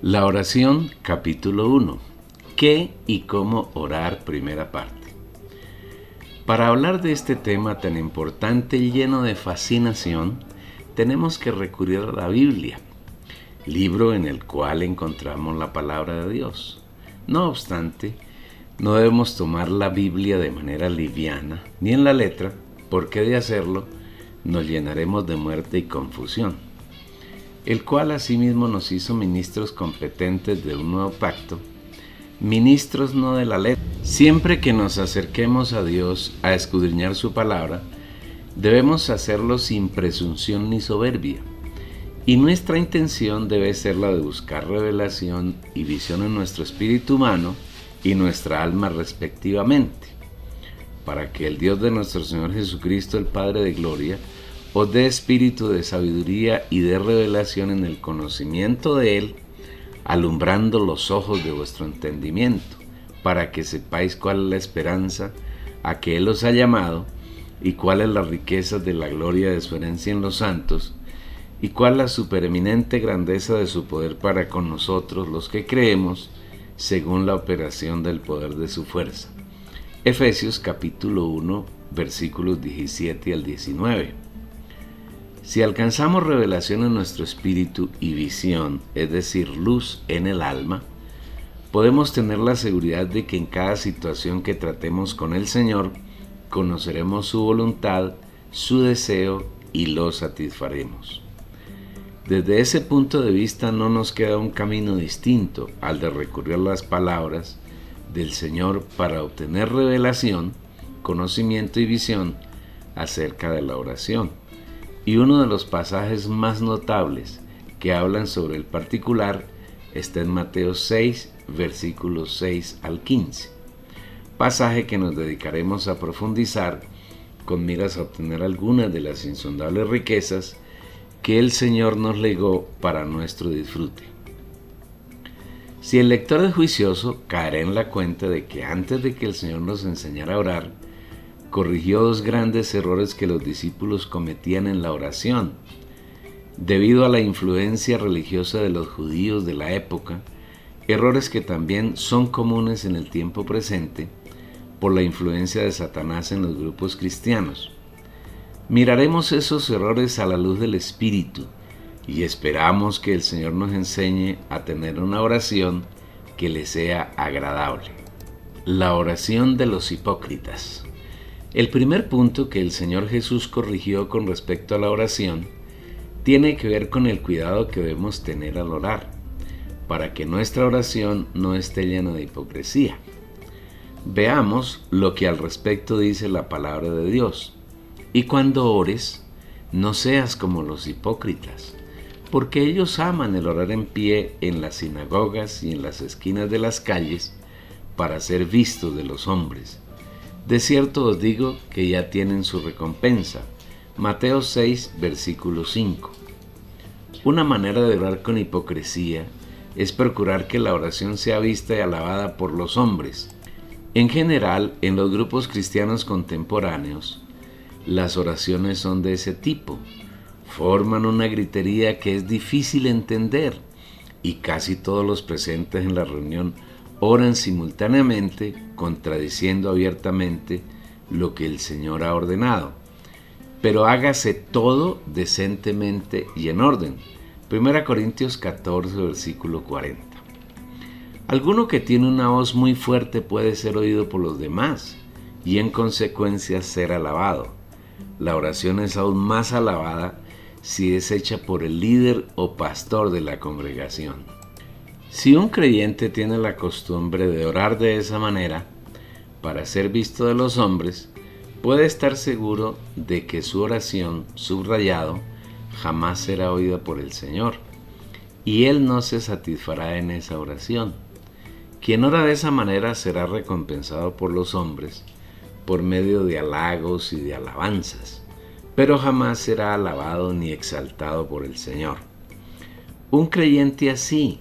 La oración, capítulo 1. ¿Qué y cómo orar? Primera parte. Para hablar de este tema tan importante y lleno de fascinación, tenemos que recurrir a la Biblia, libro en el cual encontramos la palabra de Dios. No obstante, no debemos tomar la Biblia de manera liviana, ni en la letra, porque de hacerlo nos llenaremos de muerte y confusión, el cual asimismo nos hizo ministros competentes de un nuevo pacto, ministros no de la letra. Siempre que nos acerquemos a Dios a escudriñar su palabra, debemos hacerlo sin presunción ni soberbia, y nuestra intención debe ser la de buscar revelación y visión en nuestro espíritu humano y nuestra alma respectivamente, para que el Dios de nuestro Señor Jesucristo, el Padre de Gloria, os dé espíritu de sabiduría y de revelación en el conocimiento de Él, alumbrando los ojos de vuestro entendimiento, para que sepáis cuál es la esperanza a que Él os ha llamado, y cuál es la riqueza de la gloria de su herencia en los santos, y cuál la supereminente grandeza de su poder para con nosotros los que creemos, según la operación del poder de su fuerza. Efesios capítulo 1, versículos 17 al 19. Si alcanzamos revelación en nuestro espíritu y visión, es decir, luz en el alma, podemos tener la seguridad de que en cada situación que tratemos con el Señor, conoceremos su voluntad, su deseo y lo satisfaremos. Desde ese punto de vista no nos queda un camino distinto al de recurrir a las palabras del Señor para obtener revelación, conocimiento y visión acerca de la oración. Y uno de los pasajes más notables que hablan sobre el particular está en Mateo 6, versículos 6 al 15, pasaje que nos dedicaremos a profundizar con miras a obtener algunas de las insondables riquezas que el Señor nos legó para nuestro disfrute. Si el lector es juicioso, caerá en la cuenta de que antes de que el Señor nos enseñara a orar, corrigió dos grandes errores que los discípulos cometían en la oración. Debido a la influencia religiosa de los judíos de la época, errores que también son comunes en el tiempo presente por la influencia de Satanás en los grupos cristianos. Miraremos esos errores a la luz del Espíritu y esperamos que el Señor nos enseñe a tener una oración que le sea agradable. La oración de los hipócritas. El primer punto que el Señor Jesús corrigió con respecto a la oración tiene que ver con el cuidado que debemos tener al orar, para que nuestra oración no esté llena de hipocresía. Veamos lo que al respecto dice la palabra de Dios. Y cuando ores, no seas como los hipócritas, porque ellos aman el orar en pie en las sinagogas y en las esquinas de las calles para ser vistos de los hombres. De cierto os digo que ya tienen su recompensa. Mateo 6, versículo 5. Una manera de orar con hipocresía es procurar que la oración sea vista y alabada por los hombres. En general, en los grupos cristianos contemporáneos, las oraciones son de ese tipo. Forman una gritería que es difícil entender y casi todos los presentes en la reunión oran simultáneamente, contradiciendo abiertamente lo que el Señor ha ordenado. Pero hágase todo decentemente y en orden. 1 Corintios 14, versículo 40. Alguno que tiene una voz muy fuerte puede ser oído por los demás y en consecuencia ser alabado. La oración es aún más alabada si es hecha por el líder o pastor de la congregación. Si un creyente tiene la costumbre de orar de esa manera, para ser visto de los hombres, puede estar seguro de que su oración, subrayado, jamás será oída por el Señor, y Él no se satisfará en esa oración. Quien ora de esa manera será recompensado por los hombres, por medio de halagos y de alabanzas, pero jamás será alabado ni exaltado por el Señor. Un creyente así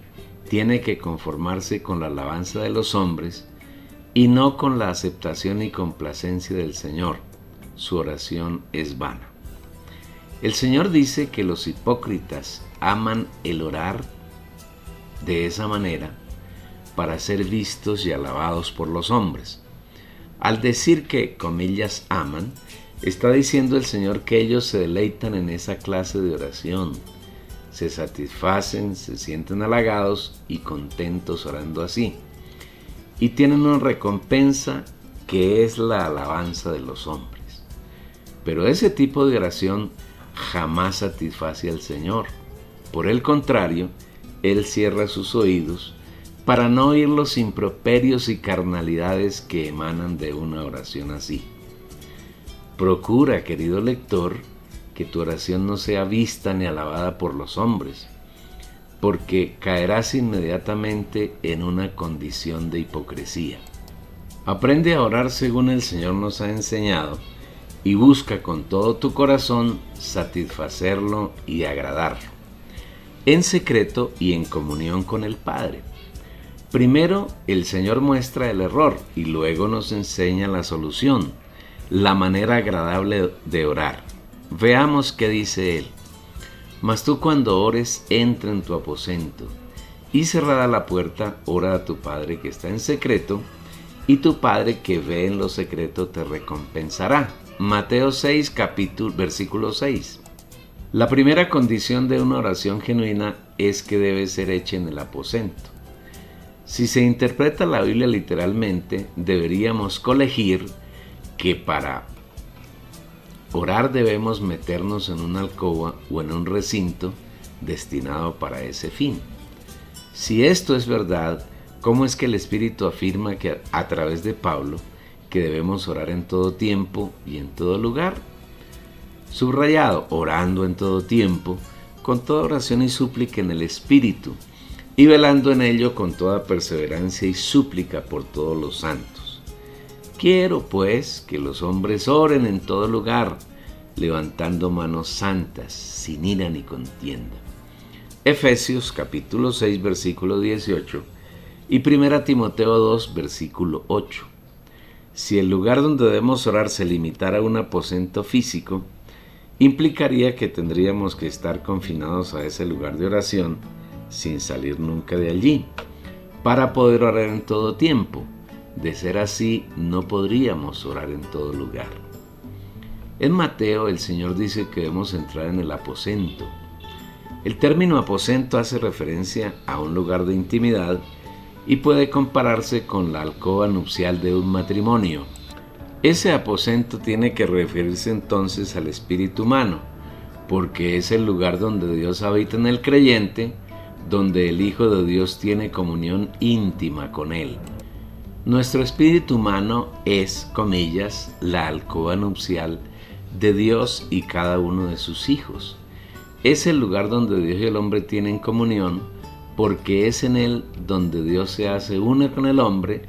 tiene que conformarse con la alabanza de los hombres y no con la aceptación y complacencia del Señor. Su oración es vana. El Señor dice que los hipócritas aman el orar de esa manera para ser vistos y alabados por los hombres. Al decir que, comillas, aman, está diciendo el Señor que ellos se deleitan en esa clase de oración, se satisfacen, se sienten halagados y contentos orando así, y tienen una recompensa que es la alabanza de los hombres. Pero ese tipo de oración jamás satisface al Señor. Por el contrario, Él cierra sus oídos para no oír los improperios y carnalidades que emanan de una oración así. Procura, querido lector, que tu oración no sea vista ni alabada por los hombres, porque caerás inmediatamente en una condición de hipocresía. Aprende a orar según el Señor nos ha enseñado y busca con todo tu corazón satisfacerlo y agradarlo, en secreto y en comunión con el Padre. Primero, el Señor muestra el error y luego nos enseña la solución, la manera agradable de orar. Veamos qué dice Él. Mas tú cuando ores, entra en tu aposento y cerrada la puerta, ora a tu Padre que está en secreto, y tu Padre que ve en lo secreto te recompensará. Mateo 6, versículo 6. La primera condición de una oración genuina es que debe ser hecha en el aposento. Si se interpreta la Biblia literalmente, deberíamos colegir que para orar debemos meternos en una alcoba o en un recinto destinado para ese fin. Si esto es verdad, ¿cómo es que el Espíritu afirma que a través de Pablo que debemos orar en todo tiempo y en todo lugar? Subrayado, orando en todo tiempo, con toda oración y súplica en el Espíritu, y velando en ello con toda perseverancia y súplica por todos los santos. Quiero, pues, que los hombres oren en todo lugar, levantando manos santas, sin ira ni contienda. Efesios capítulo 6, versículo 18, y 1 Timoteo 2, versículo 8. Si el lugar donde debemos orar se limitara a un aposento físico, implicaría que tendríamos que estar confinados a ese lugar de oración sin salir nunca de allí, para poder orar en todo tiempo. De ser así, no podríamos orar en todo lugar. En Mateo, el Señor dice que debemos entrar en el aposento. El término aposento hace referencia a un lugar de intimidad y puede compararse con la alcoba nupcial de un matrimonio. Ese aposento tiene que referirse entonces al espíritu humano, porque es el lugar donde Dios habita en el creyente, donde el Hijo de Dios tiene comunión íntima con Él. Nuestro espíritu humano es, comillas, la alcoba nupcial de Dios y cada uno de sus hijos. Es el lugar donde Dios y el hombre tienen comunión, porque es en él donde Dios se hace uno con el hombre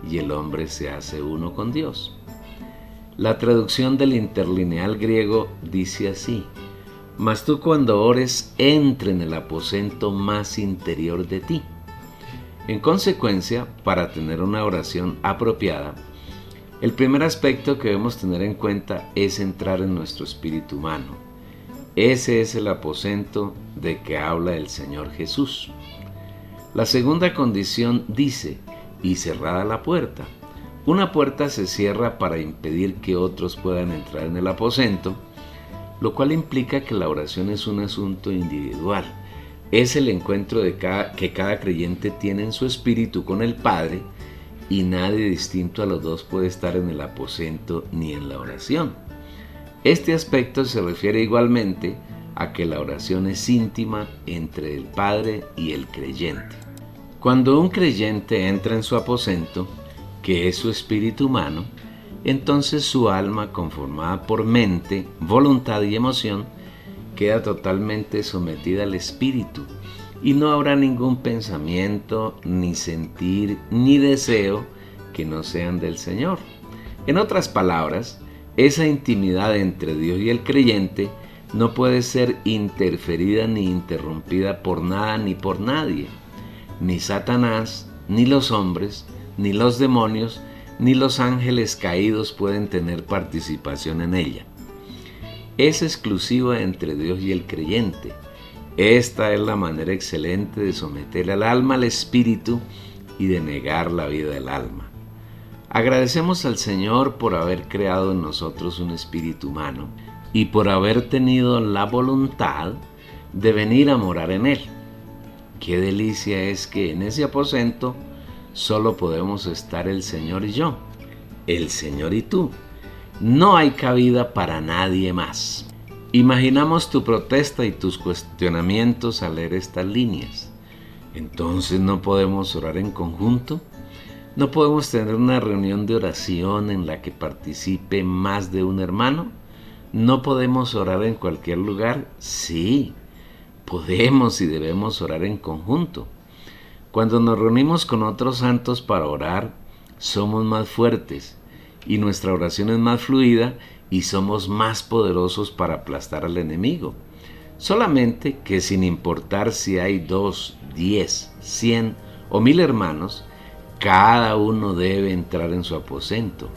y el hombre se hace uno con Dios. La traducción del interlineal griego dice así: mas tú cuando ores, entra en el aposento más interior de ti. En consecuencia, para tener una oración apropiada, el primer aspecto que debemos tener en cuenta es entrar en nuestro espíritu humano. Ese es el aposento de que habla el Señor Jesús. La segunda condición dice, y cerrada la puerta. Una puerta se cierra para impedir que otros puedan entrar en el aposento, lo cual implica que la oración es un asunto individual. Es el encuentro que cada creyente tiene en su espíritu con el Padre, y nadie distinto a los dos puede estar en el aposento ni en la oración. Este aspecto se refiere igualmente a que la oración es íntima entre el Padre y el creyente. Cuando un creyente entra en su aposento, que es su espíritu humano, entonces su alma, conformada por mente, voluntad y emoción, queda totalmente sometida al espíritu, y no habrá ningún pensamiento, ni sentir, ni deseo que no sean del Señor. En otras palabras, esa intimidad entre Dios y el creyente no puede ser interferida ni interrumpida por nada ni por nadie. Ni Satanás, ni los hombres, ni los demonios, ni los ángeles caídos pueden tener participación en ella. Es exclusiva entre Dios y el creyente, Esta es la manera excelente de someter al alma al espíritu y de negar la vida del alma. Agradecemos al Señor por haber creado en nosotros un espíritu humano y por haber tenido la voluntad de venir a morar en él. Qué delicia es que en ese aposento solo podemos estar el Señor y yo, el Señor y tú. No hay cabida para nadie más. Imaginamos tu protesta y tus cuestionamientos al leer estas líneas. Entonces, ¿no podemos orar en conjunto? ¿No podemos tener una reunión de oración en la que participe más de un hermano? ¿No podemos orar en cualquier lugar? Sí, podemos y debemos orar en conjunto. Cuando nos reunimos con otros santos para orar, somos más fuertes y nuestra oración es más fluida y somos más poderosos para aplastar al enemigo. Solamente que sin importar si hay 2, 10, 100 o 1000 hermanos, cada uno debe entrar en su aposento.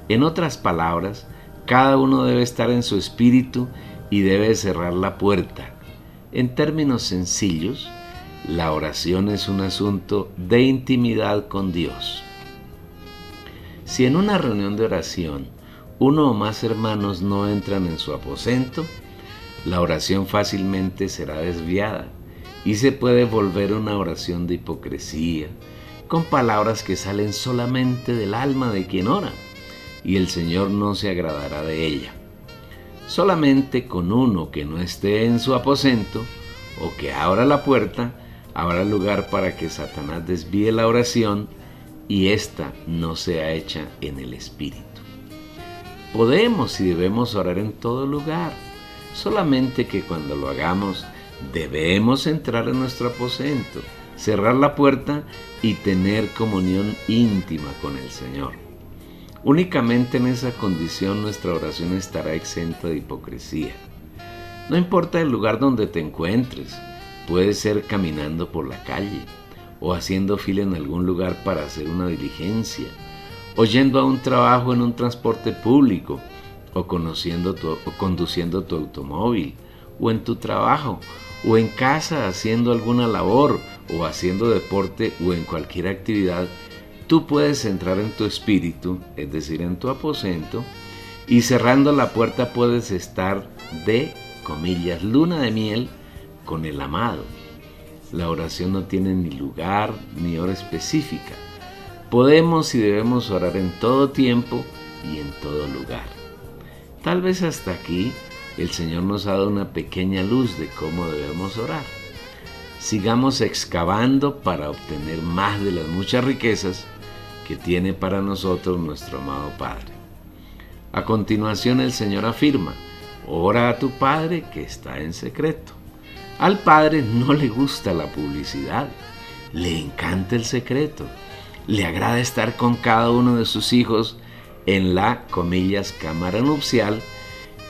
En otras palabras, cada uno debe estar en su espíritu y debe cerrar la puerta. En términos sencillos, la oración es un asunto de intimidad con Dios. Si en una reunión de oración uno o más hermanos no entran en su aposento, la oración fácilmente será desviada y se puede volver una oración de hipocresía, con palabras que salen solamente del alma de quien ora, y el Señor no se agradará de ella. Solamente con uno que no esté en su aposento o que abra la puerta, habrá lugar para que Satanás desvíe la oración y ésta no sea hecha en el Espíritu. Podemos y debemos orar en todo lugar, solamente que cuando lo hagamos debemos entrar en nuestro aposento, cerrar la puerta y tener comunión íntima con el Señor. Únicamente en esa condición nuestra oración estará exenta de hipocresía. No importa el lugar donde te encuentres, puede ser caminando por la calle, o haciendo fila en algún lugar para hacer una diligencia, o yendo a un trabajo en un transporte público, o conduciendo tu automóvil, o en tu trabajo, o en casa haciendo alguna labor, o haciendo deporte, o en cualquier actividad. Tú puedes entrar en tu espíritu, es decir, en tu aposento, y cerrando la puerta puedes estar de, comillas, luna de miel con el amado. La oración no tiene ni lugar ni hora específica. Podemos y debemos orar en todo tiempo y en todo lugar. Tal vez hasta aquí el Señor nos ha dado una pequeña luz de cómo debemos orar. Sigamos excavando para obtener más de las muchas riquezas que tiene para nosotros nuestro amado Padre. A continuación el Señor afirma: ora a tu Padre que está en secreto. Al Padre no le gusta la publicidad, le encanta el secreto, le agrada estar con cada uno de sus hijos en la, comillas, cámara nupcial,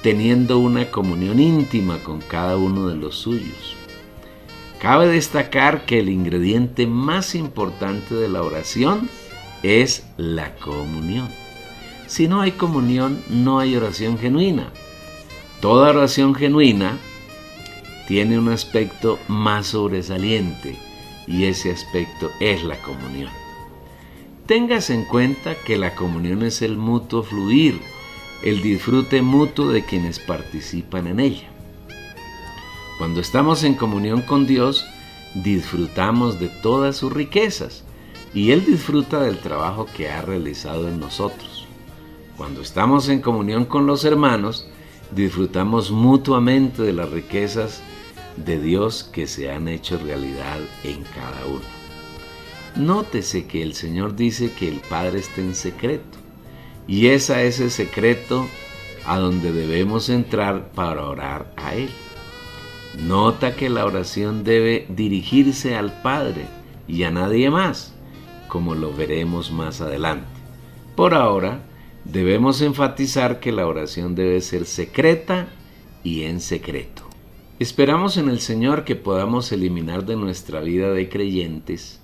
teniendo una comunión íntima con cada uno de los suyos. Cabe destacar que el ingrediente más importante de la oración es la comunión. Si no hay comunión, no hay oración genuina. Toda oración genuina tiene un aspecto más sobresaliente y ese aspecto es la comunión. Tengas en cuenta que la comunión es el mutuo fluir, el disfrute mutuo de quienes participan en ella. Cuando estamos en comunión con Dios, disfrutamos de todas sus riquezas y Él disfruta del trabajo que ha realizado en nosotros. Cuando estamos en comunión con los hermanos, disfrutamos mutuamente de las riquezas de Dios que se han hecho realidad en cada uno. Nótese que el Señor dice que el Padre está en secreto, y es a ese secreto a donde debemos entrar para orar a Él. Nota que la oración debe dirigirse al Padre y a nadie más, como lo veremos más adelante. Por ahora, debemos enfatizar que la oración debe ser secreta y en secreto. Esperamos en el Señor que podamos eliminar de nuestra vida de creyentes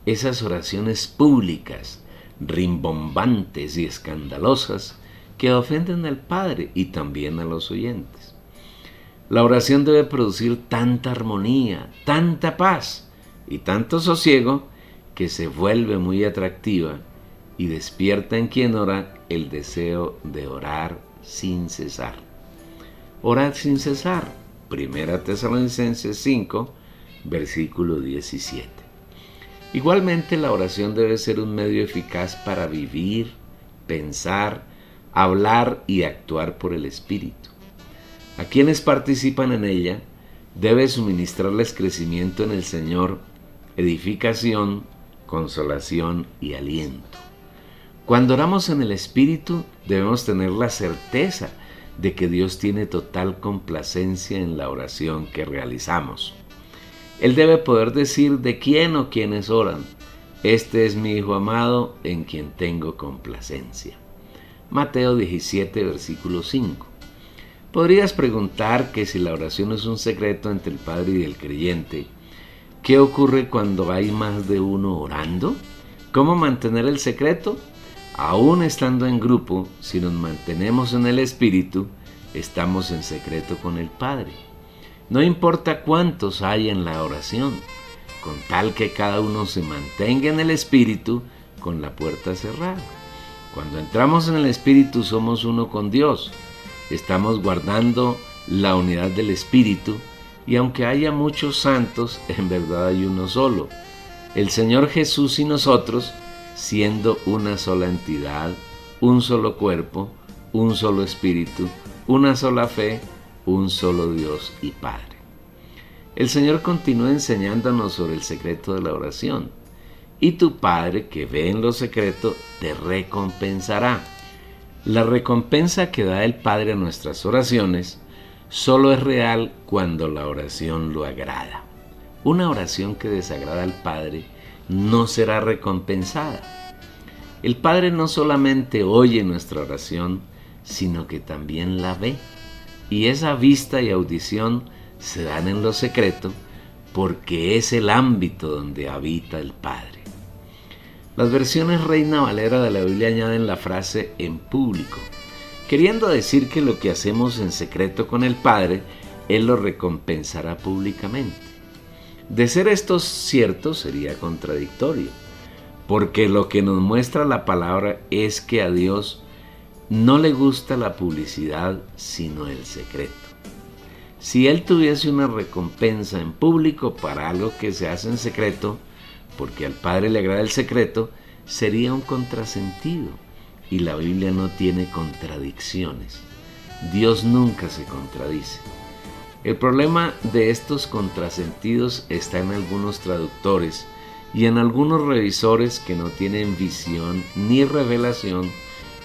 esas oraciones públicas, rimbombantes y escandalosas que ofenden al Padre y también a los oyentes. La oración debe producir tanta armonía, tanta paz y tanto sosiego que se vuelve muy atractiva y despierta en quien ora el deseo de orar sin cesar. Orad sin cesar. Primera Tesalonicenses 5, versículo 17. Igualmente, la oración debe ser un medio eficaz para vivir, pensar, hablar y actuar por el Espíritu. A quienes participan en ella, debe suministrarles crecimiento en el Señor, edificación, consolación y aliento. Cuando oramos en el Espíritu, debemos tener la certeza de que Dios tiene total complacencia en la oración que realizamos. Él debe poder decir de quién o quiénes oran: este es mi Hijo amado en quien tengo complacencia. Mateo 17, versículo 5. Podrías preguntar que si la oración es un secreto entre el Padre y el creyente, ¿qué ocurre cuando hay más de uno orando? ¿Cómo mantener el secreto? Aún estando en grupo, si nos mantenemos en el Espíritu, estamos en secreto con el Padre. No importa cuántos hay en la oración, con tal que cada uno se mantenga en el Espíritu con la puerta cerrada. Cuando entramos en el Espíritu somos uno con Dios. Estamos guardando la unidad del Espíritu y aunque haya muchos santos, en verdad hay uno solo, el Señor Jesús, y nosotros, siendo una sola entidad, un solo cuerpo, un solo espíritu, una sola fe, un solo Dios y Padre. El Señor continúa enseñándonos sobre el secreto de la oración. Y tu Padre, que ve en lo secreto, te recompensará. La recompensa que da el Padre a nuestras oraciones solo es real cuando la oración lo agrada. Una oración que desagrada al Padre no será recompensada. El Padre no solamente oye nuestra oración, sino que también la ve. Y esa vista y audición se dan en lo secreto porque es el ámbito donde habita el Padre. Las versiones Reina Valera de la Biblia añaden la frase "en público", queriendo decir que lo que hacemos en secreto con el Padre, Él lo recompensará públicamente. De ser esto cierto, sería contradictorio, porque lo que nos muestra la palabra es que a Dios no le gusta la publicidad, sino el secreto. Si Él tuviese una recompensa en público para algo que se hace en secreto, porque al Padre le agrada el secreto, sería un contrasentido, y la Biblia no tiene contradicciones. Dios nunca se contradice. El problema de estos contrasentidos está en algunos traductores y en algunos revisores que no tienen visión ni revelación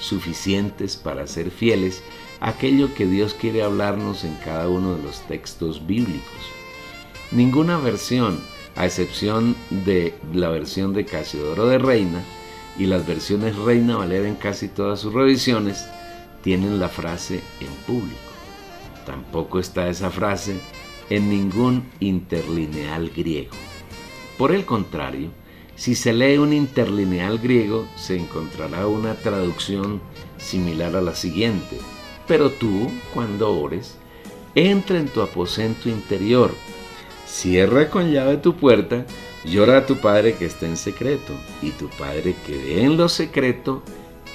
suficientes para ser fieles a aquello que Dios quiere hablarnos en cada uno de los textos bíblicos. Ninguna versión, a excepción de la versión de Casiodoro de Reina y las versiones Reina Valera en casi todas sus revisiones, tienen la frase "en público". Tampoco está esa frase en ningún interlineal griego. Por el contrario, si se lee un interlineal griego, se encontrará una traducción similar a la siguiente: pero tú, cuando ores, entra en tu aposento interior, cierra con llave tu puerta y ora a tu Padre que está en secreto, y tu Padre que ve en lo secreto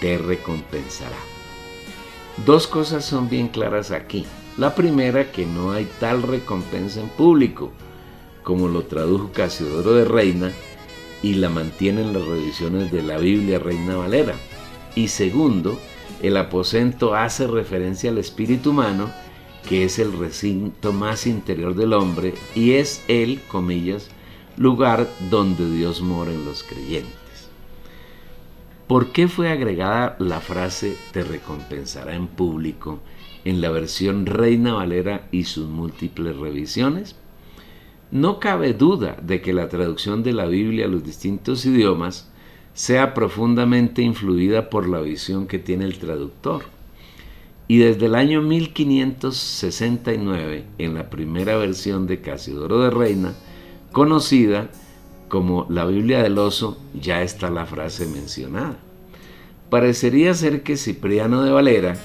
te recompensará. Dos cosas son bien claras aquí. La primera, que no hay tal recompensa en público, como lo tradujo Casiodoro de Reina y la mantienen las revisiones de la Biblia Reina Valera. Y segundo, el aposento hace referencia al espíritu humano, que es el recinto más interior del hombre y es el, comillas, lugar donde Dios mora en los creyentes. ¿Por qué fue agregada la frase "te recompensará en público" en la versión Reina Valera y sus múltiples revisiones? No cabe duda de que la traducción de la Biblia a los distintos idiomas sea profundamente influida por la visión que tiene el traductor. Y desde el año 1569, en la primera versión de Casiodoro de Reina, conocida como la Biblia del Oso, ya está la frase mencionada. Parecería ser que Cipriano de Valera,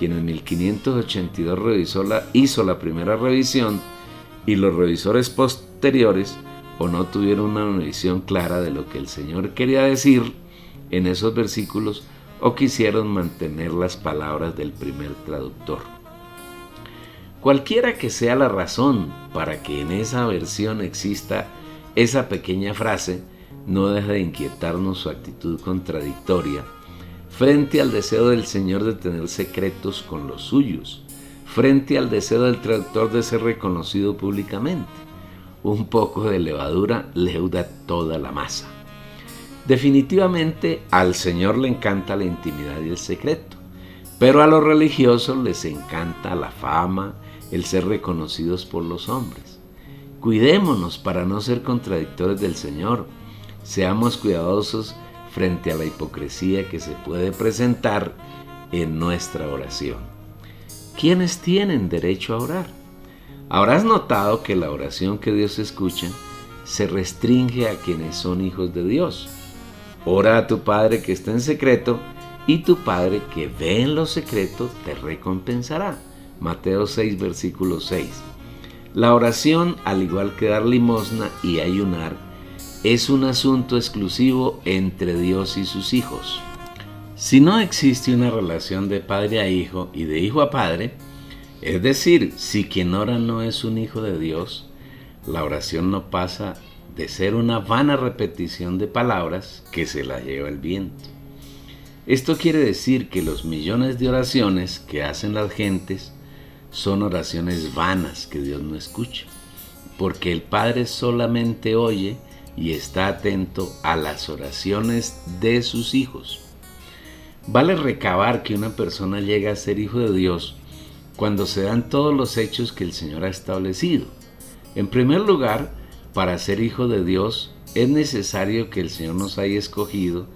quien en 1582 hizo la primera revisión, y los revisores posteriores o no tuvieron una visión clara de lo que el Señor quería decir en esos versículos, o quisieron mantener las palabras del primer traductor. Cualquiera que sea la razón para que en esa versión exista esa pequeña frase, no deja de inquietarnos su actitud contradictoria frente al deseo del Señor de tener secretos con los suyos, frente al deseo del traductor de ser reconocido públicamente. Un poco de levadura leuda toda la masa. Definitivamente al Señor le encanta la intimidad y el secreto, pero a los religiosos les encanta la fama, el ser reconocidos por los hombres. Cuidémonos para no ser contradictores del Señor. Seamos cuidadosos frente a la hipocresía que se puede presentar en nuestra oración. ¿Quiénes tienen derecho a orar? Habrás notado que la oración que Dios escucha se restringe a quienes son hijos de Dios. Ora a tu Padre que está en secreto, y tu Padre que ve en lo secreto te recompensará. Mateo 6, versículo 6. La oración, al igual que dar limosna y ayunar, es un asunto exclusivo entre Dios y sus hijos. Si no existe una relación de padre a hijo y de hijo a padre, es decir, si quien ora no es un hijo de Dios, la oración no pasa de ser una vana repetición de palabras que se la lleva el viento. Esto quiere decir que los millones de oraciones que hacen las gentes son oraciones vanas que Dios no escucha, porque el Padre solamente oye y está atento a las oraciones de sus hijos. Vale recabar que una persona llega a ser hijo de Dios cuando se dan todos los hechos que el Señor ha establecido. En primer lugar, para ser hijo de Dios es necesario que el Señor nos haya escogido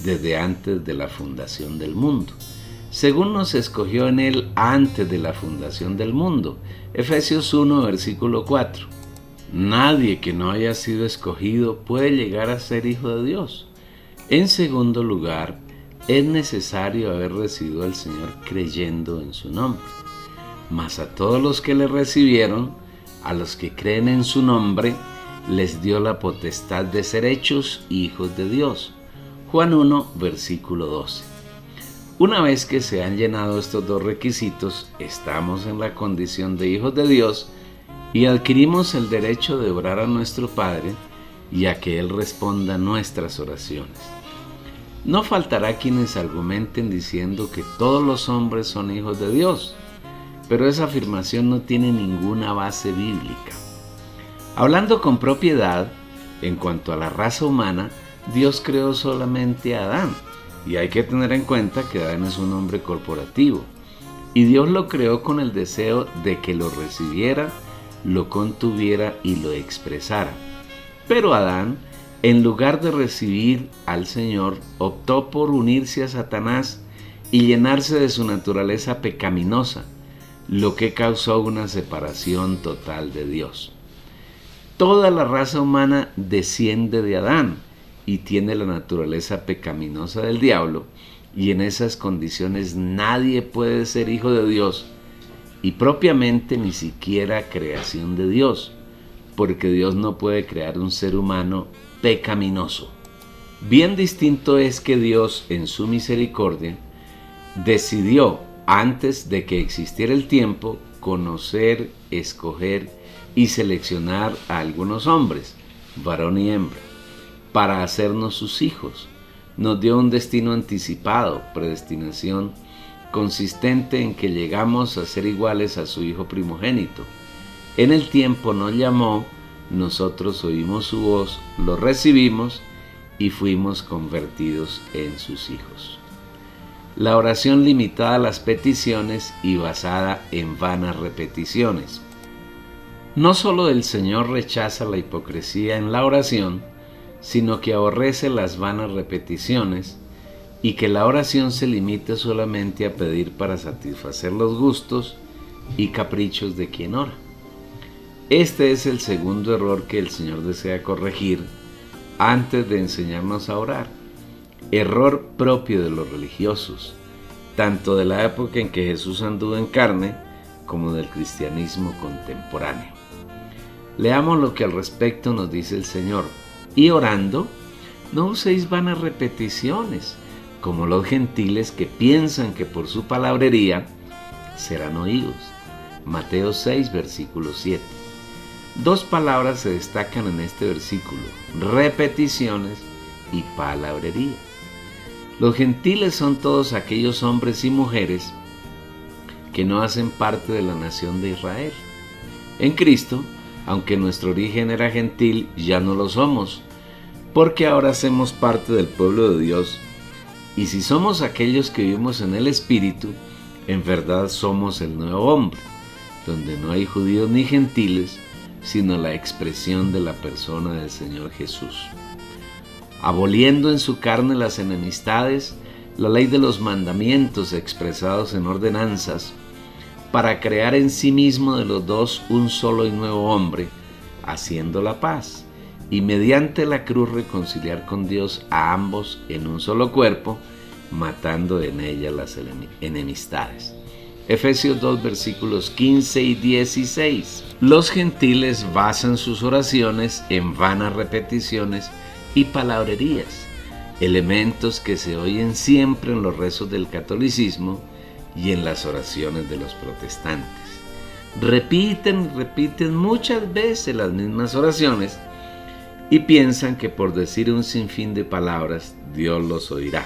desde antes de la fundación del mundo, según nos escogió en Él antes de la fundación del mundo. Efesios 1, versículo 4. Nadie que no haya sido escogido puede llegar a ser hijo de Dios. En segundo lugar, es necesario haber recibido al Señor creyendo en su nombre. Mas a todos los que le recibieron, a los que creen en su nombre, les dio la potestad de ser hechos hijos de Dios. Juan 1, versículo 12. Una vez que se han llenado estos dos requisitos, estamos en la condición de hijos de Dios y adquirimos el derecho de orar a nuestro Padre y a que Él responda nuestras oraciones. No faltará quienes argumenten diciendo que todos los hombres son hijos de Dios, pero esa afirmación no tiene ninguna base bíblica. Hablando con propiedad, en cuanto a la raza humana, Dios creó solamente a Adán, y hay que tener en cuenta que Adán es un hombre corporativo, y Dios lo creó con el deseo de que lo recibiera, lo contuviera y lo expresara. Pero Adán, en lugar de recibir al Señor, optó por unirse a Satanás y llenarse de su naturaleza pecaminosa, lo que causó una separación total de Dios. Toda la raza humana desciende de Adán y tiene la naturaleza pecaminosa del diablo, y en esas condiciones nadie puede ser hijo de Dios, y propiamente ni siquiera creación de Dios, porque Dios no puede crear un ser humano pecaminoso. Bien distinto es que Dios, en su misericordia, decidió, antes de que existiera el tiempo, conocer, escoger y seleccionar a algunos hombres, varón y hembra, para hacernos sus hijos. Nos dio un destino anticipado, predestinación, consistente en que llegamos a ser iguales a su Hijo primogénito. En el tiempo nos llamó, nosotros oímos su voz, lo recibimos y fuimos convertidos en sus hijos. La oración limitada a las peticiones y basada en vanas repeticiones. No solo el Señor rechaza la hipocresía en la oración, sino que aborrece las vanas repeticiones, y que la oración se limite solamente a pedir para satisfacer los gustos y caprichos de quien ora. Este es el segundo error que el Señor desea corregir antes de enseñarnos a orar. Error propio de los religiosos. tanto de la época en que Jesús anduvo en carne como del cristianismo contemporáneo. Leamos lo que al respecto nos dice el Señor. Y orando, no uséis vanas repeticiones, como los gentiles que piensan que por su palabrería serán oídos. Mateo 6, versículo 7. Dos palabras se destacan en este versículo: repeticiones y palabrería. Los gentiles son todos aquellos hombres y mujeres que no hacen parte de la nación de Israel. En Cristo, aunque nuestro origen era gentil, ya no lo somos, porque ahora hacemos parte del pueblo de Dios. Y si somos aquellos que vivimos en el Espíritu, en verdad somos el nuevo hombre, donde no hay judíos ni gentiles, sino la expresión de la persona del Señor Jesús. Aboliendo en su carne las enemistades, la ley de los mandamientos expresados en ordenanzas, para crear en sí mismo de los dos un solo y nuevo hombre, haciendo la paz, y mediante la cruz reconciliar con Dios a ambos en un solo cuerpo, matando en ella las enemistades. Efesios 2, versículos 15 y 16. Los gentiles basan sus oraciones en vanas repeticiones y palabrerías, elementos que se oyen siempre en los rezos del catolicismo y en las oraciones de los protestantes. Repiten muchas veces las mismas oraciones y piensan que por decir un sinfín de palabras Dios los oirá.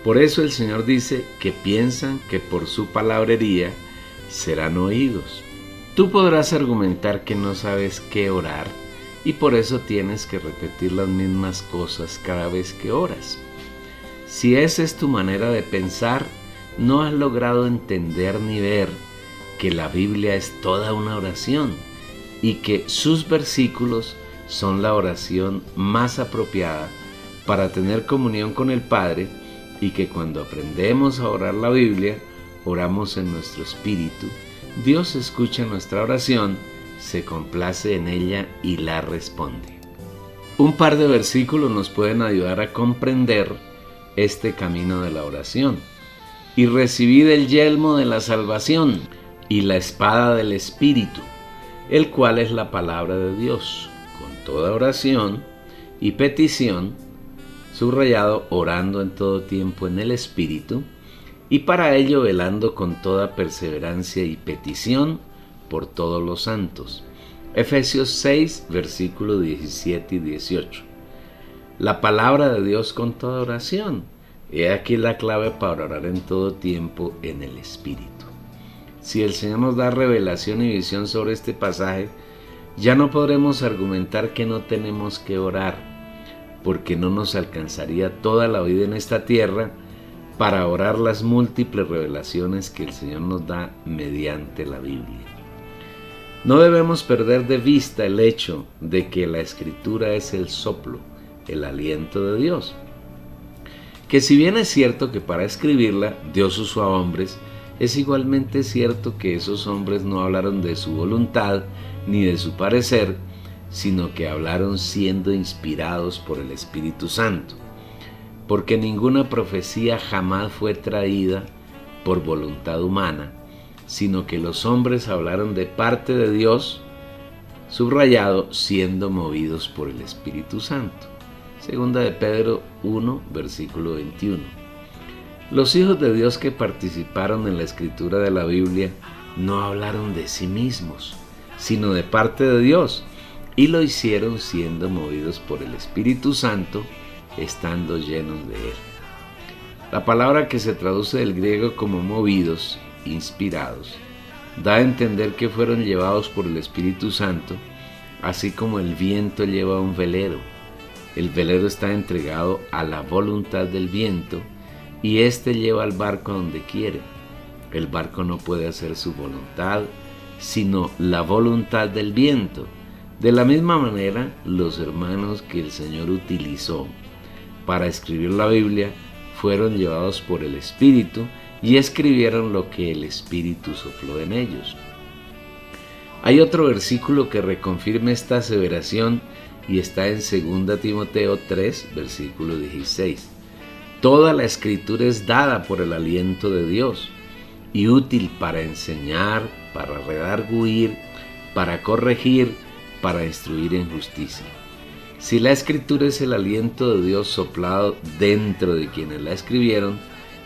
Por eso el Señor dice que piensan que por su palabrería serán oídos. Tú podrás argumentar que no sabes qué orar y por eso tienes que repetir las mismas cosas cada vez que oras. Si esa es tu manera de pensar, no has logrado entender ni ver que la Biblia es toda una oración y que sus versículos son la oración más apropiada para tener comunión con el Padre, y que cuando aprendemos a orar la Biblia, oramos en nuestro espíritu. Dios escucha nuestra oración, se complace en ella y la responde. Un par de versículos nos pueden ayudar a comprender este camino de la oración. Y recibid el yelmo de la salvación y la espada del Espíritu, el cual es la palabra de Dios, con toda oración y petición, subrayado, orando en todo tiempo en el Espíritu, y para ello velando con toda perseverancia y petición por todos los santos. Efesios 6, versículos 17 y 18. La palabra de Dios con toda oración. He aquí la clave para orar en todo tiempo en el Espíritu. Si el Señor nos da revelación y visión sobre este pasaje, ya no podremos argumentar que no tenemos que orar, porque no nos alcanzaría toda la vida en esta tierra para orar las múltiples revelaciones que el Señor nos da mediante la Biblia. No debemos perder de vista el hecho de que la Escritura es el soplo, el aliento de Dios. Que si bien es cierto que para escribirla Dios usó a hombres, es igualmente cierto que esos hombres no hablaron de su voluntad ni de su parecer, sino que hablaron siendo inspirados por el Espíritu Santo. Porque ninguna profecía jamás fue traída por voluntad humana, sino que los hombres hablaron de parte de Dios, subrayado, siendo movidos por el Espíritu Santo. Segunda de Pedro 1, versículo 21. Los hijos de Dios que participaron en la escritura de la Biblia no hablaron de sí mismos, sino de parte de Dios, y lo hicieron siendo movidos por el Espíritu Santo, estando llenos de Él. La palabra que se traduce del griego como movidos, inspirados, da a entender que fueron llevados por el Espíritu Santo, así como el viento lleva un velero. El velero está entregado a la voluntad del viento y éste lleva al barco a donde quiere. El barco no puede hacer su voluntad, sino la voluntad del viento. De la misma manera, los hermanos que el Señor utilizó para escribir la Biblia fueron llevados por el Espíritu y escribieron lo que el Espíritu sopló en ellos. Hay otro versículo que reconfirma esta aseveración y está en 2 Timoteo 3, versículo 16. Toda la escritura es dada por el aliento de Dios y útil para enseñar, para redarguir, para corregir, para instruir en justicia. Si la escritura es el aliento de Dios soplado dentro de quienes la escribieron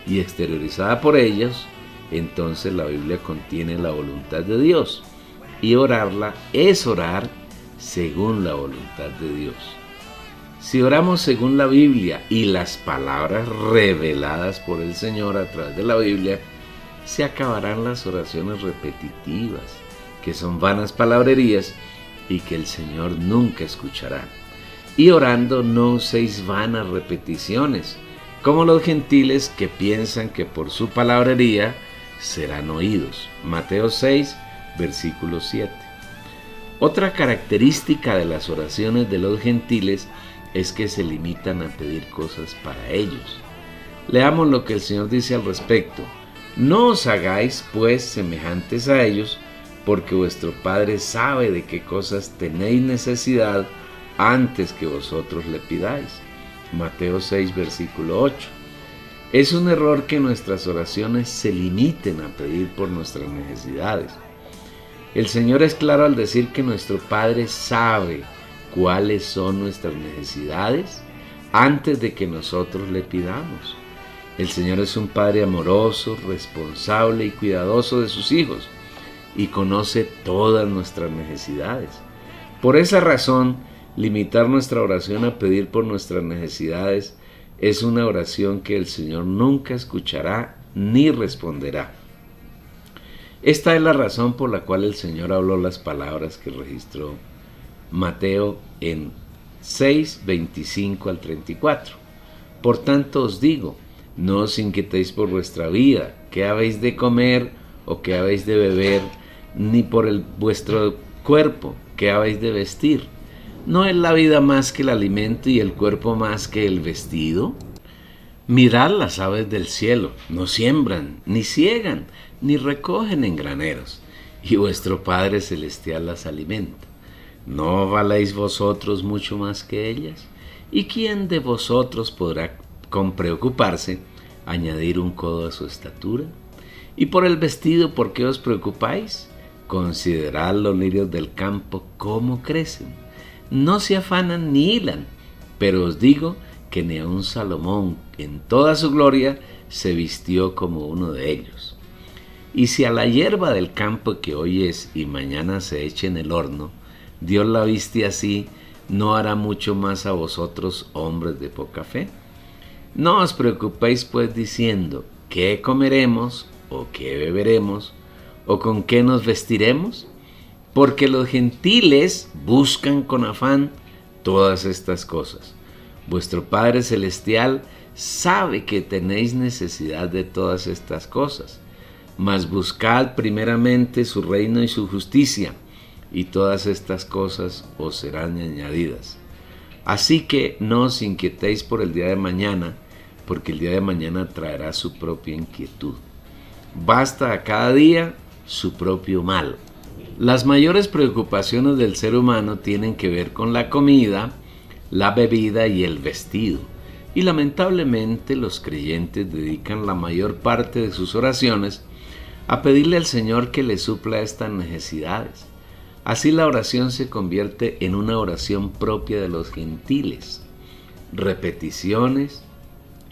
y exteriorizada por ellos, entonces la Biblia contiene la voluntad de Dios, y orarla es orar según la voluntad de Dios. Si oramos según la Biblia y las palabras reveladas por el Señor a través de la Biblia, se acabarán las oraciones repetitivas, que son vanas palabrerías y que el Señor nunca escuchará. Y orando no uséis vanas repeticiones, como los gentiles que piensan que por su palabrería serán oídos. Mateo 6, versículo 7. Otra característica de las oraciones de los gentiles es que se limitan a pedir cosas para ellos. Leamos lo que el Señor dice al respecto. No os hagáis pues semejantes a ellos, porque vuestro Padre sabe de qué cosas tenéis necesidad antes que vosotros le pidáis. Mateo 6, versículo 8. Es un error que nuestras oraciones se limiten a pedir por nuestras necesidades. El Señor es claro al decir que nuestro Padre sabe cuáles son nuestras necesidades antes de que nosotros le pidamos. El Señor es un Padre amoroso, responsable y cuidadoso de sus hijos y conoce todas nuestras necesidades. Por esa razón, limitar nuestra oración a pedir por nuestras necesidades es una oración que el Señor nunca escuchará ni responderá. Esta es la razón por la cual el Señor habló las palabras que registró Mateo en 6, 25 al 34. Por tanto os digo, no os inquietéis por vuestra vida, qué habéis de comer o qué habéis de beber, ni por vuestro cuerpo, qué habéis de vestir. ¿No es la vida más que el alimento y el cuerpo más que el vestido? Mirad las aves del cielo, no siembran, ni siegan, ni recogen en graneros, y vuestro Padre Celestial las alimenta. ¿No valéis vosotros mucho más que ellas? ¿Y quién de vosotros podrá, con preocuparse, añadir un codo a su estatura? ¿Y por el vestido por qué os preocupáis? Considerad los lirios del campo, cómo crecen. No se afanan ni hilan, pero os digo que ni aun Salomón, en toda su gloria, se vistió como uno de ellos. Y si a la hierba del campo que hoy es y mañana se eche en el horno, Dios la viste así, ¿no hará mucho más a vosotros, hombres de poca fe? No os preocupéis pues diciendo, ¿qué comeremos o qué beberemos o con qué nos vestiremos? Porque los gentiles buscan con afán todas estas cosas. Vuestro Padre Celestial sabe que tenéis necesidad de todas estas cosas. Mas buscad primeramente su reino y su justicia, y todas estas cosas os serán añadidas. Así que no os inquietéis por el día de mañana, porque el día de mañana traerá su propia inquietud. Basta a cada día su propio mal. Las mayores preocupaciones del ser humano tienen que ver con la comida, la bebida y el vestido. Y lamentablemente los creyentes dedican la mayor parte de sus oraciones a pedirle al Señor que le supla estas necesidades. Así la oración se convierte en una oración propia de los gentiles. Repeticiones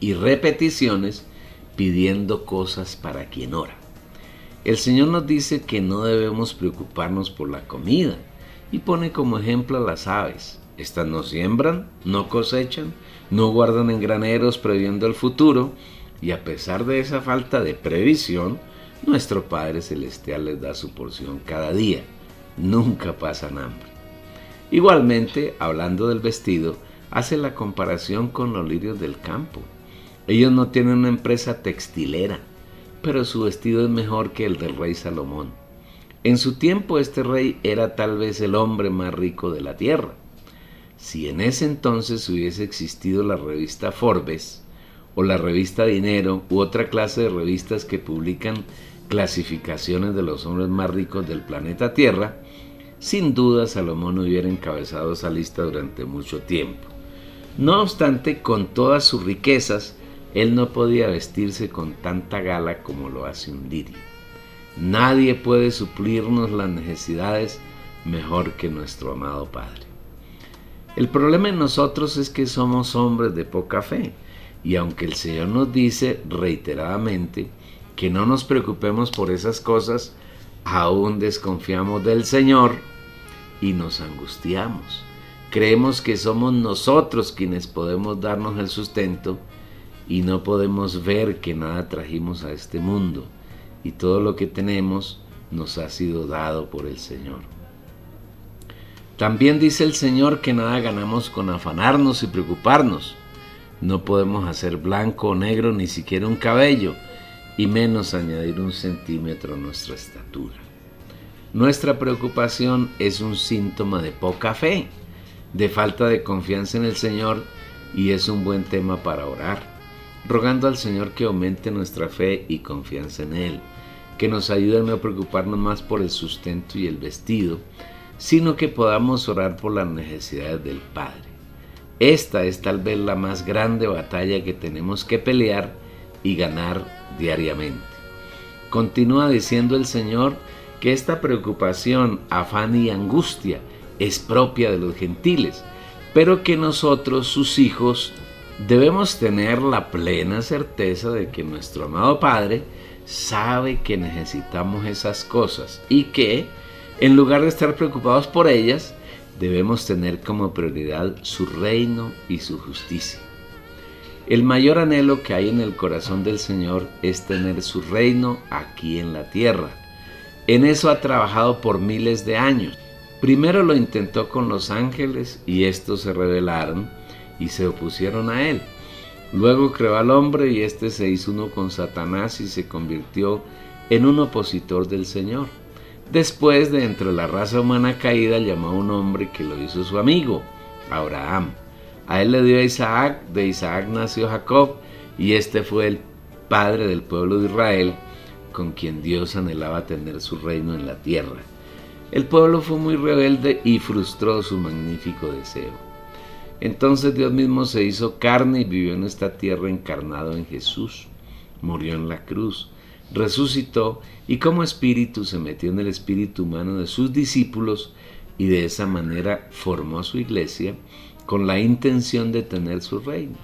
y repeticiones pidiendo cosas para quien ora. El Señor nos dice que no debemos preocuparnos por la comida y pone como ejemplo a las aves. Estas no siembran, no cosechan, no guardan en graneros previendo el futuro, y a pesar de esa falta de previsión, nuestro Padre Celestial les da su porción cada día. Nunca pasan hambre. Igualmente, hablando del vestido, hace la comparación con los lirios del campo. Ellos no tienen una empresa textilera, pero su vestido es mejor que el del rey Salomón. En su tiempo este rey era tal vez el hombre más rico de la tierra. Si en ese entonces hubiese existido la revista Forbes o la revista Dinero u otra clase de revistas que publican clasificaciones de los hombres más ricos del planeta Tierra, sin duda Salomón hubiera encabezado esa lista durante mucho tiempo. No obstante, con todas sus riquezas, Él no podía vestirse con tanta gala como lo hace un lirio. Nadie puede suplirnos las necesidades mejor que nuestro amado Padre. El problema en nosotros es que somos hombres de poca fe, y aunque el Señor nos dice reiteradamente que no nos preocupemos por esas cosas, aún desconfiamos del Señor y nos angustiamos. Creemos que somos nosotros quienes podemos darnos el sustento y no podemos ver que nada trajimos a este mundo y todo lo que tenemos nos ha sido dado por el Señor. También dice el Señor que nada ganamos con afanarnos y preocuparnos. No podemos hacer blanco o negro ni siquiera un cabello, y menos añadir 1 centímetro a nuestra estatura. Nuestra preocupación es un síntoma de poca fe, de falta de confianza en el Señor, y es un buen tema para orar, rogando al Señor que aumente nuestra fe y confianza en Él, que nos ayude a no preocuparnos más por el sustento y el vestido, sino que podamos orar por las necesidades del Padre. Esta es tal vez la más grande batalla que tenemos que pelear y ganar diariamente. Continúa diciendo el Señor que esta preocupación, afán y angustia es propia de los gentiles, pero que nosotros, sus hijos, debemos tener la plena certeza de que nuestro amado Padre sabe que necesitamos esas cosas y que, en lugar de estar preocupados por ellas, debemos tener como prioridad su reino y su justicia. El mayor anhelo que hay en el corazón del Señor es tener su reino aquí en la tierra. En eso ha trabajado por miles de años. Primero lo intentó con los ángeles y estos se rebelaron y se opusieron a él. Luego creó al hombre y éste se hizo uno con Satanás y se convirtió en un opositor del Señor. Después, de entre la raza humana caída, llamó a un hombre que lo hizo su amigo, Abraham. A él le dio a Isaac, de Isaac nació Jacob, y este fue el padre del pueblo de Israel, con quien Dios anhelaba tener su reino en la tierra. El pueblo fue muy rebelde y frustró su magnífico deseo. Entonces Dios mismo se hizo carne y vivió en esta tierra encarnado en Jesús. Murió en la cruz, resucitó y como espíritu se metió en el espíritu humano de sus discípulos y de esa manera formó su iglesia con la intención de tener su reino.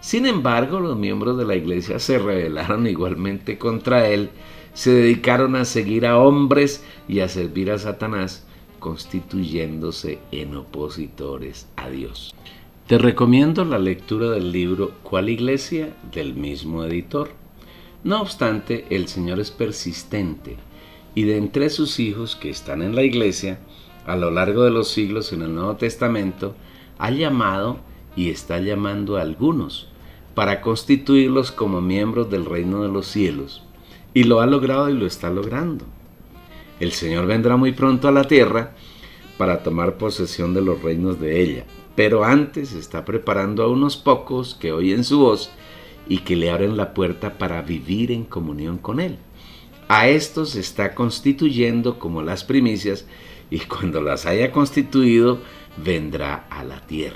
Sin embargo, los miembros de la iglesia se rebelaron igualmente contra él, se dedicaron a seguir a hombres y a servir a Satanás, constituyéndose en opositores a Dios. Te recomiendo la lectura del libro ¿Cuál iglesia?, del mismo editor. No obstante, el Señor es persistente y de entre sus hijos que están en la iglesia, a lo largo de los siglos en el Nuevo Testamento, ha llamado y está llamando a algunos para constituirlos como miembros del reino de los cielos, y lo ha logrado y lo está logrando. El Señor vendrá muy pronto a la tierra para tomar posesión de los reinos de ella, pero antes está preparando a unos pocos que oyen su voz y que le abren la puerta para vivir en comunión con Él. A estos se está constituyendo como las primicias, y cuando las haya constituido, vendrá a la tierra.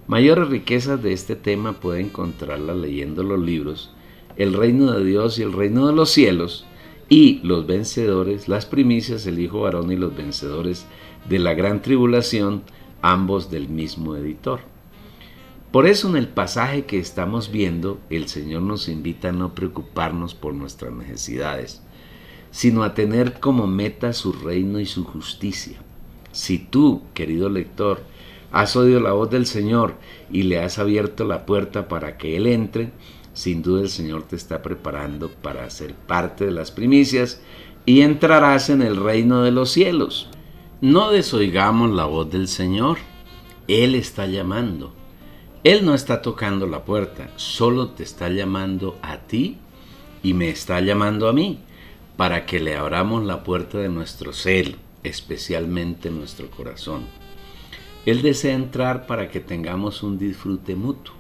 Mayores riquezas de este tema puede encontrarlas leyendo los libros El reino de Dios y el reino de los cielos, y Los vencedores, las primicias, el hijo varón y los vencedores de la gran tribulación, ambos del mismo editor. Por eso en el pasaje que estamos viendo, el Señor nos invita a no preocuparnos por nuestras necesidades, sino a tener como meta su reino y su justicia. Si tú, querido lector, has oído la voz del Señor y le has abierto la puerta para que Él entre, sin duda el Señor te está preparando para ser parte de las primicias y entrarás en el reino de los cielos. No desoigamos la voz del Señor. Él está llamando. Él no está tocando la puerta, solo te está llamando a ti y me está llamando a mí para que le abramos la puerta de nuestro ser, especialmente nuestro corazón. Él desea entrar para que tengamos un disfrute mutuo.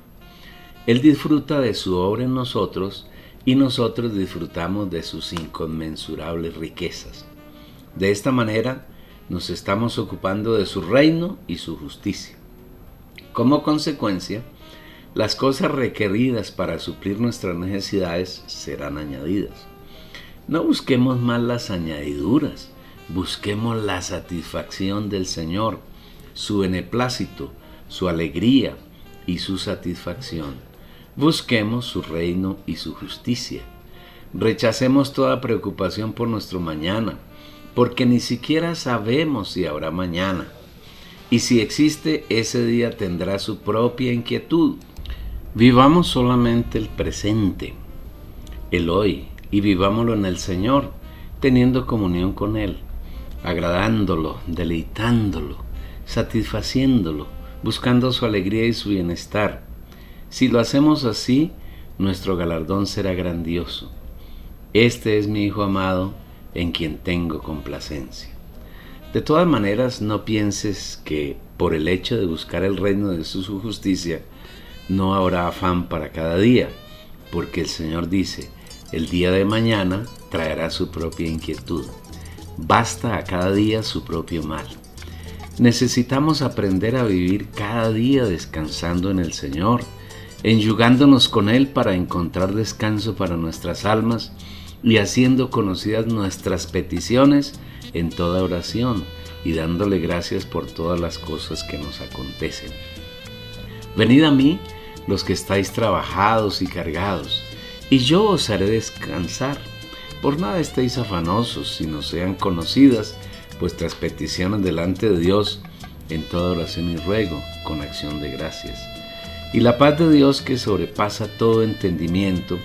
Él disfruta de su obra en nosotros y nosotros disfrutamos de sus inconmensurables riquezas. De esta manera nos estamos ocupando de su reino y su justicia. Como consecuencia, Las cosas requeridas para suplir nuestras necesidades serán añadidas. No busquemos más las añadiduras, busquemos la satisfacción del Señor, su beneplácito, su alegría y su satisfacción. Busquemos su reino y su justicia. Rechacemos toda preocupación por nuestro mañana, porque ni siquiera sabemos si habrá mañana. Y si existe, ese día tendrá su propia inquietud. Vivamos solamente el presente, el hoy, y vivámoslo en el Señor, teniendo comunión con Él, agradándolo, deleitándolo, satisfaciéndolo, buscando su alegría y su bienestar. Si lo hacemos así, nuestro galardón será grandioso. Este es mi Hijo amado, en quien tengo complacencia. De todas maneras, no pienses que por el hecho de buscar el reino de su justicia, no habrá afán para cada día, porque el Señor dice, el día de mañana traerá su propia inquietud. Basta a cada día su propio mal. Necesitamos aprender a vivir cada día descansando en el Señor, enyugándonos con Él para encontrar descanso para nuestras almas y haciendo conocidas nuestras peticiones en toda oración y dándole gracias por todas las cosas que nos acontecen. Venid a mí, los que estáis trabajados y cargados, y yo os haré descansar. Por nada estéis afanosos, sino sean conocidas vuestras peticiones delante de Dios en toda oración y ruego, con acción de gracias. Y la paz de Dios, que sobrepasa todo entendimiento,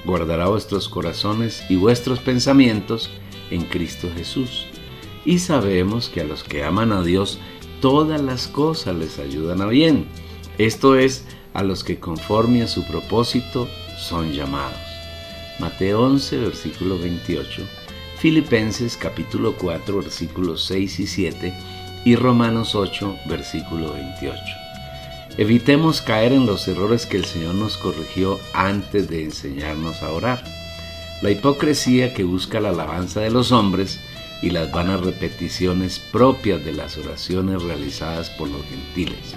guardará vuestros corazones y vuestros pensamientos en Cristo Jesús. Y sabemos que a los que aman a Dios, todas las cosas les ayudan a bien. Esto es, a los que conforme a su propósito son llamados. Mateo 11, versículo 28, Filipenses capítulo 4, versículos 6 y 7 y Romanos 8, versículo 28. Evitemos caer en los errores que el Señor nos corrigió antes de enseñarnos a orar. La hipocresía que busca la alabanza de los hombres y las vanas repeticiones propias de las oraciones realizadas por los gentiles.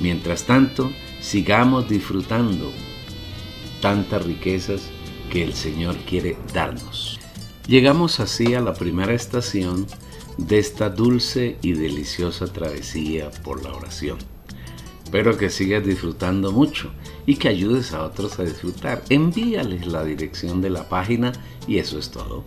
Mientras tanto, sigamos disfrutando tantas riquezas que el Señor quiere darnos. Llegamos así a la primera estación de esta dulce y deliciosa travesía por la oración. Espero que sigas disfrutando mucho y que ayudes a otros a disfrutar. Envíales la dirección de la página y eso es todo.